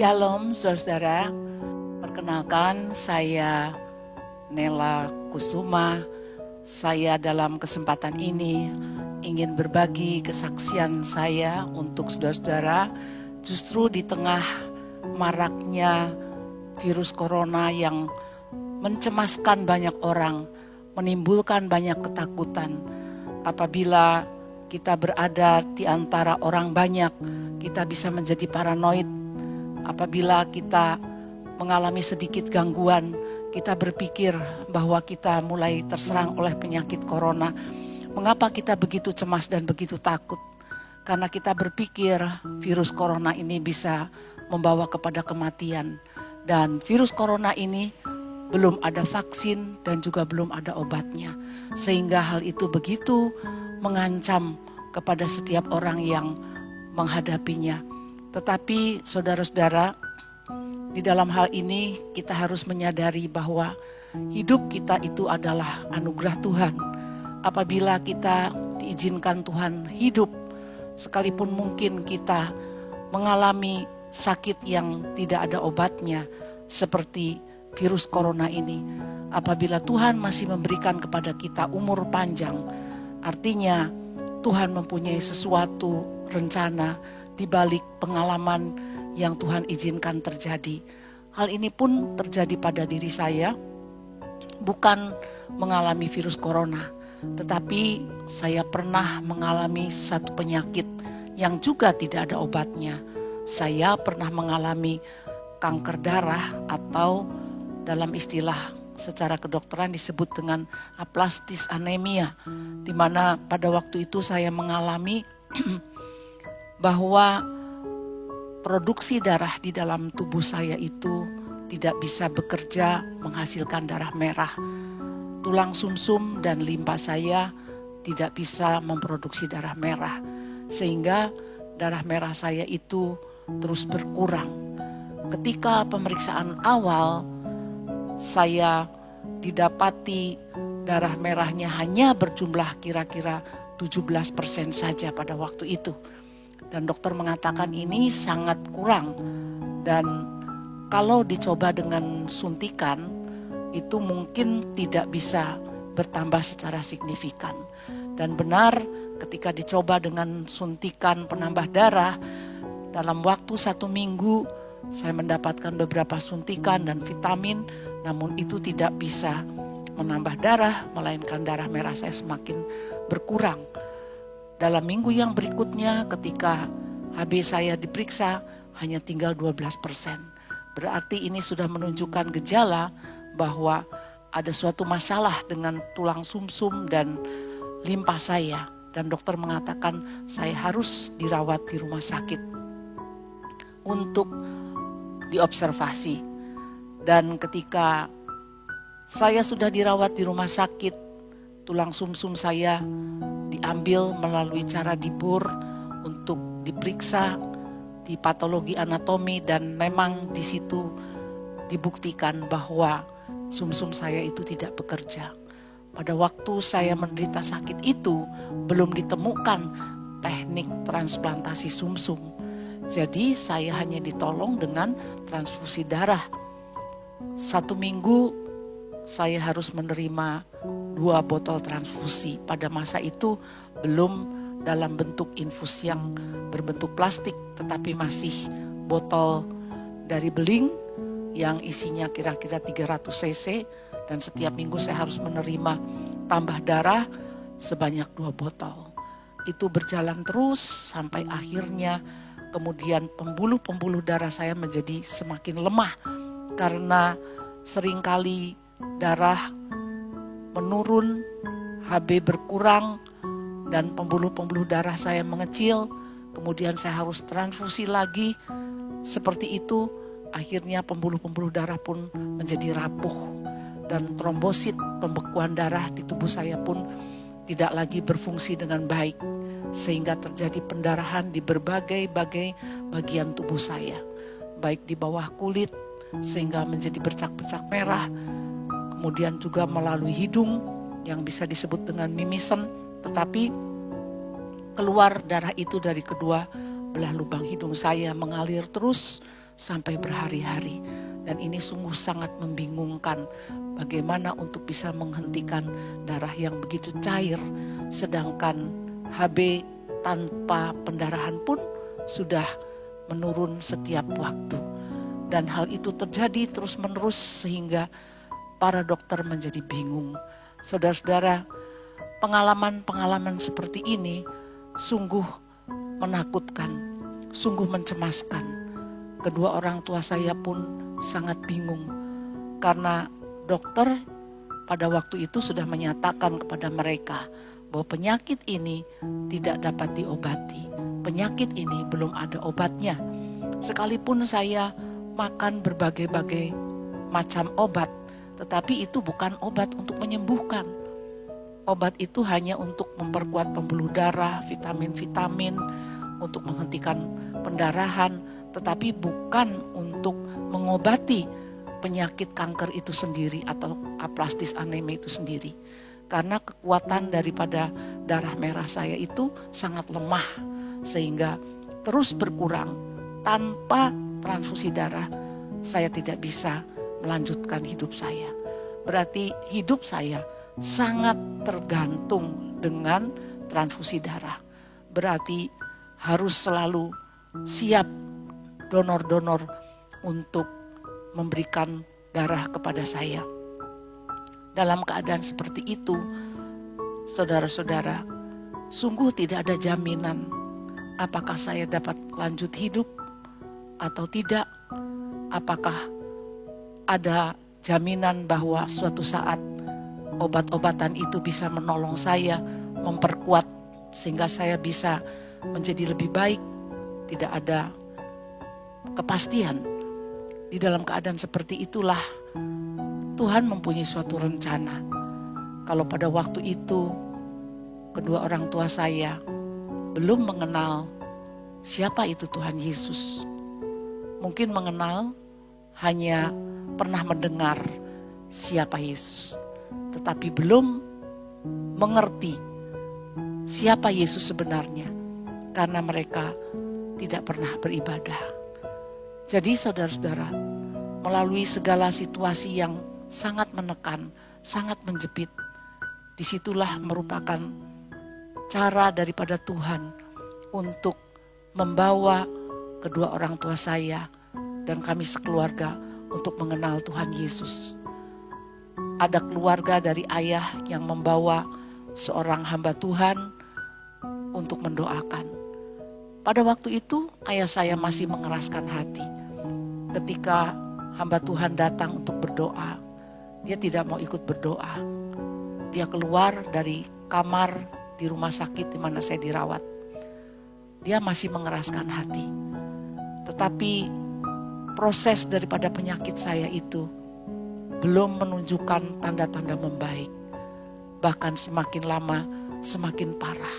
Shalom saudara-saudara, perkenalkan saya Nela Kusuma. Saya dalam kesempatan ini ingin berbagi kesaksian saya untuk saudara-saudara justru di tengah maraknya virus corona yang mencemaskan banyak orang, menimbulkan banyak ketakutan. Apabila kita berada di antara orang banyak, kita bisa menjadi paranoid. Apabila kita mengalami sedikit gangguan, kita berpikir bahwa kita mulai terserang oleh penyakit corona. Mengapa kita begitu cemas dan begitu takut? Karena kita berpikir virus corona ini bisa membawa kepada kematian. Dan virus corona ini belum ada vaksin dan juga belum ada obatnya. Sehingga hal itu begitu mengancam kepada setiap orang yang menghadapinya. Tetapi saudara-saudara, di dalam hal ini kita harus menyadari bahwa hidup kita itu adalah anugerah Tuhan. Apabila kita diizinkan Tuhan hidup, sekalipun mungkin kita mengalami sakit yang tidak ada obatnya, seperti virus corona ini. Apabila Tuhan masih memberikan kepada kita umur panjang, artinya Tuhan mempunyai sesuatu rencana di balik pengalaman yang Tuhan izinkan terjadi. Hal ini pun terjadi pada diri saya, bukan mengalami virus corona, tetapi saya pernah mengalami satu penyakit yang juga tidak ada obatnya. Saya pernah mengalami kanker darah atau dalam istilah secara kedokteran disebut dengan aplastis anemia, di mana pada waktu itu saya mengalami bahwa produksi darah di dalam tubuh saya itu tidak bisa bekerja menghasilkan darah merah. Tulang sumsum dan limpa saya tidak bisa memproduksi darah merah, sehingga darah merah saya itu terus berkurang. Ketika pemeriksaan awal, saya didapati darah merahnya hanya berjumlah kira-kira 17% saja pada waktu itu. Dan dokter mengatakan ini sangat kurang. Dan kalau dicoba dengan suntikan, itu mungkin tidak bisa bertambah secara signifikan. Dan benar ketika dicoba dengan suntikan penambah darah, dalam waktu 1 minggu saya mendapatkan beberapa suntikan dan vitamin, namun itu tidak bisa menambah darah, melainkan darah merah saya semakin berkurang. Dalam minggu yang berikutnya ketika HB saya diperiksa hanya tinggal 12%. Berarti ini sudah menunjukkan gejala bahwa ada suatu masalah dengan tulang sumsum dan limpa saya. Dan dokter mengatakan saya harus dirawat di rumah sakit untuk diobservasi. Dan ketika saya sudah dirawat di rumah sakit, tulang sumsum saya diambil melalui cara dibur untuk diperiksa di patologi anatomi, dan memang di situ dibuktikan bahwa sumsum saya itu tidak bekerja. Pada waktu saya menderita sakit itu belum ditemukan teknik transplantasi sumsum. Jadi saya hanya ditolong dengan transfusi darah. 1 minggu saya harus menerima 2 botol transfusi. Pada masa itu belum dalam bentuk infus yang berbentuk plastik, tetapi masih botol dari beling yang isinya kira-kira 300 cc. Dan setiap minggu saya harus menerima tambah darah sebanyak 2 botol. Itu berjalan terus sampai akhirnya kemudian pembuluh-pembuluh darah saya menjadi semakin lemah. Karena seringkali darah menurun, HB berkurang, dan pembuluh-pembuluh darah saya mengecil. Kemudian saya harus transfusi lagi. Seperti itu, akhirnya pembuluh-pembuluh darah pun menjadi rapuh. Dan trombosit, pembekuan darah di tubuh saya pun tidak lagi berfungsi dengan baik. Sehingga terjadi pendarahan di berbagai-bagai bagian tubuh saya. Baik di bawah kulit, sehingga menjadi bercak-bercak merah. Kemudian juga melalui hidung yang bisa disebut dengan mimisen, tetapi keluar darah itu dari kedua belah lubang hidung saya mengalir terus sampai berhari-hari. Dan ini sungguh sangat membingungkan, bagaimana untuk bisa menghentikan darah yang begitu cair, sedangkan HB tanpa pendarahan pun sudah menurun setiap waktu. Dan hal itu terjadi terus-menerus sehingga para dokter menjadi bingung. Saudara-saudara, pengalaman-pengalaman seperti ini sungguh menakutkan, sungguh mencemaskan. Kedua orang tua saya pun sangat bingung karena dokter pada waktu itu sudah menyatakan kepada mereka bahwa penyakit ini tidak dapat diobati. Penyakit ini belum ada obatnya. Sekalipun saya makan berbagai-bagai macam obat, tetapi itu bukan obat untuk menyembuhkan. Obat itu hanya untuk memperkuat pembuluh darah, vitamin-vitamin, untuk menghentikan pendarahan, tetapi bukan untuk mengobati penyakit kanker itu sendiri atau aplastis anemia itu sendiri. Karena kekuatan daripada darah merah saya itu sangat lemah, sehingga terus berkurang. Tanpa transfusi darah, saya tidak bisa melanjutkan hidup saya. Berarti hidup saya sangat tergantung dengan transfusi darah. Berarti harus selalu siap donor-donor untuk memberikan darah kepada saya. Dalam keadaan seperti itu, saudara-saudara, sungguh tidak ada jaminan apakah saya dapat lanjut hidup atau tidak. Apakah ada jaminan bahwa suatu saat obat-obatan itu bisa menolong saya, memperkuat sehingga saya bisa menjadi lebih baik. Tidak ada kepastian. Di dalam keadaan seperti itulah Tuhan mempunyai suatu rencana. Kalau pada waktu itu kedua orang tua saya belum mengenal siapa itu Tuhan Yesus. Mungkin mengenal, hanya pernah mendengar siapa Yesus, tetapi belum mengerti siapa Yesus sebenarnya, karena mereka tidak pernah beribadah. Jadi saudara-saudara, melalui segala situasi yang sangat menekan, sangat menjepit, disitulah merupakan cara daripada Tuhan untuk membawa kedua orang tua saya dan kami sekeluarga untuk mengenal Tuhan Yesus. Ada keluarga dari ayah yang membawa seorang hamba Tuhan untuk mendoakan. Pada waktu itu ayah saya masih mengeraskan hati. Ketika hamba Tuhan datang untuk berdoa, dia tidak mau ikut berdoa. Dia keluar dari kamar di rumah sakit di mana saya dirawat. Dia masih mengeraskan hati. Tetapi proses daripada penyakit saya itu belum menunjukkan tanda-tanda membaik. Bahkan semakin lama semakin parah.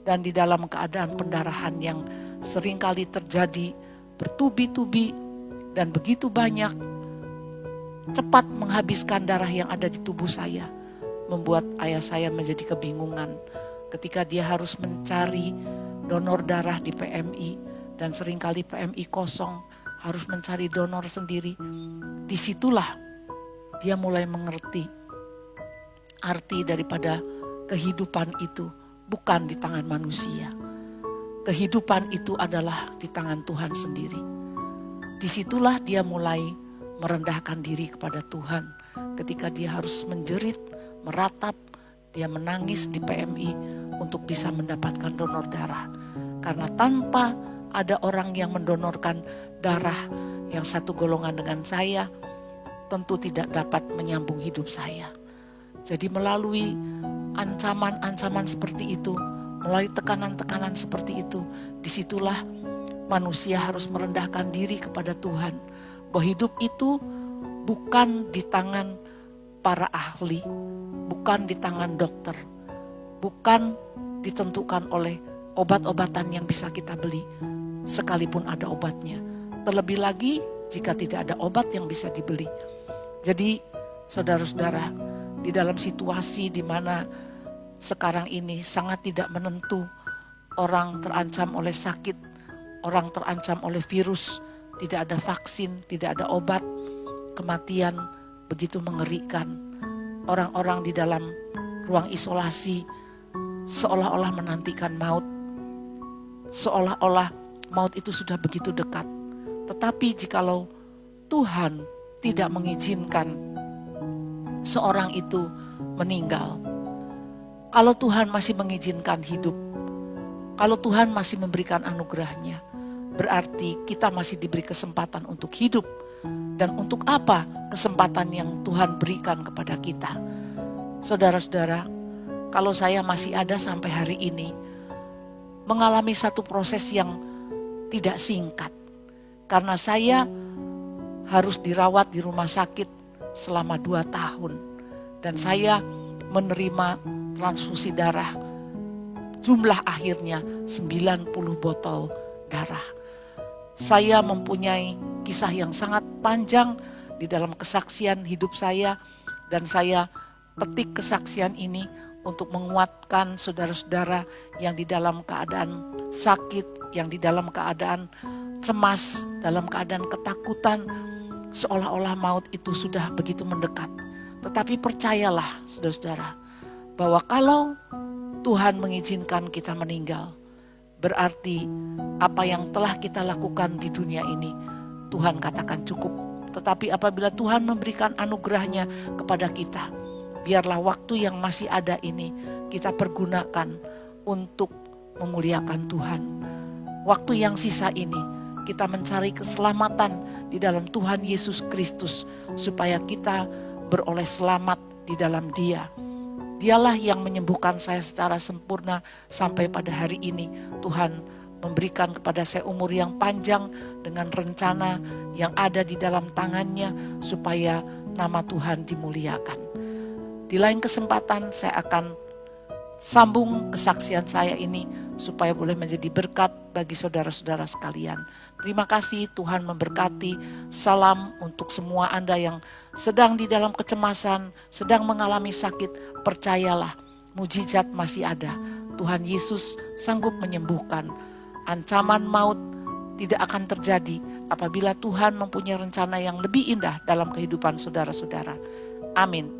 Dan di dalam keadaan pendarahan yang seringkali terjadi bertubi-tubi dan begitu banyak, cepat menghabiskan darah yang ada di tubuh saya, membuat ayah saya menjadi kebingungan ketika dia harus mencari donor darah di PMI dan seringkali PMI kosong, harus mencari donor sendiri. Disitulah dia mulai mengerti arti daripada kehidupan itu bukan di tangan manusia. Kehidupan itu adalah di tangan Tuhan sendiri. Disitulah dia mulai merendahkan diri kepada Tuhan ketika dia harus menjerit, meratap, dia menangis di PMI untuk bisa mendapatkan donor darah. Karena tanpa ada orang yang mendonorkan darah yang satu golongan dengan saya, tentu tidak dapat menyambung hidup saya. Jadi melalui ancaman-ancaman seperti itu, melalui tekanan-tekanan seperti itu, disitulah manusia harus merendahkan diri kepada Tuhan. Bahwa hidup itu bukan di tangan para ahli, bukan di tangan dokter, bukan ditentukan oleh obat-obatan yang bisa kita beli, sekalipun ada obatnya. Terlebih lagi jika tidak ada obat yang bisa dibeli. Jadi saudara-saudara, di dalam situasi di mana sekarang ini sangat tidak menentu, orang terancam oleh sakit, orang terancam oleh virus, tidak ada vaksin, tidak ada obat. Kematian begitu mengerikan. Orang-orang di dalam ruang isolasi seolah-olah menantikan maut. Seolah-olah maut itu sudah begitu dekat. Tetapi jikalau Tuhan tidak mengizinkan seorang itu meninggal, kalau Tuhan masih mengizinkan hidup, kalau Tuhan masih memberikan anugerahnya, berarti kita masih diberi kesempatan untuk hidup. Dan untuk apa kesempatan yang Tuhan berikan kepada kita? Saudara-saudara, kalau saya masih ada sampai hari ini, mengalami satu proses yang tidak singkat. Karena saya harus dirawat di rumah sakit selama 2 tahun. Dan saya menerima transfusi darah. Jumlah akhirnya 90 botol darah. Saya mempunyai kisah yang sangat panjang di dalam kesaksian hidup saya. Dan saya petik kesaksian ini untuk menguatkan saudara-saudara yang di dalam keadaan sakit, yang di dalam keadaan cemas, dalam keadaan ketakutan, seolah-olah maut itu sudah begitu mendekat. Tetapi percayalah saudara-saudara, bahwa kalau Tuhan mengizinkan kita meninggal, berarti apa yang telah kita lakukan di dunia ini, Tuhan katakan cukup. Tetapi apabila Tuhan memberikan anugerahnya kepada kita, biarlah waktu yang masih ada ini kita pergunakan untuk memuliakan Tuhan. Waktu yang sisa ini kita mencari keselamatan di dalam Tuhan Yesus Kristus, supaya kita beroleh selamat di dalam Dia. Dialah yang menyembuhkan saya secara sempurna sampai pada hari ini. Tuhan memberikan kepada saya umur yang panjang dengan rencana yang ada di dalam tangannya, supaya nama Tuhan dimuliakan. Di lain kesempatan saya akan sambung kesaksian saya ini supaya boleh menjadi berkat bagi saudara-saudara sekalian. Terima kasih, Tuhan memberkati. Salam untuk semua Anda yang sedang di dalam kecemasan, sedang mengalami sakit. Percayalah, mujizat masih ada. Tuhan Yesus sanggup menyembuhkan. Ancaman maut tidak akan terjadi apabila Tuhan mempunyai rencana yang lebih indah dalam kehidupan saudara-saudara. Amin.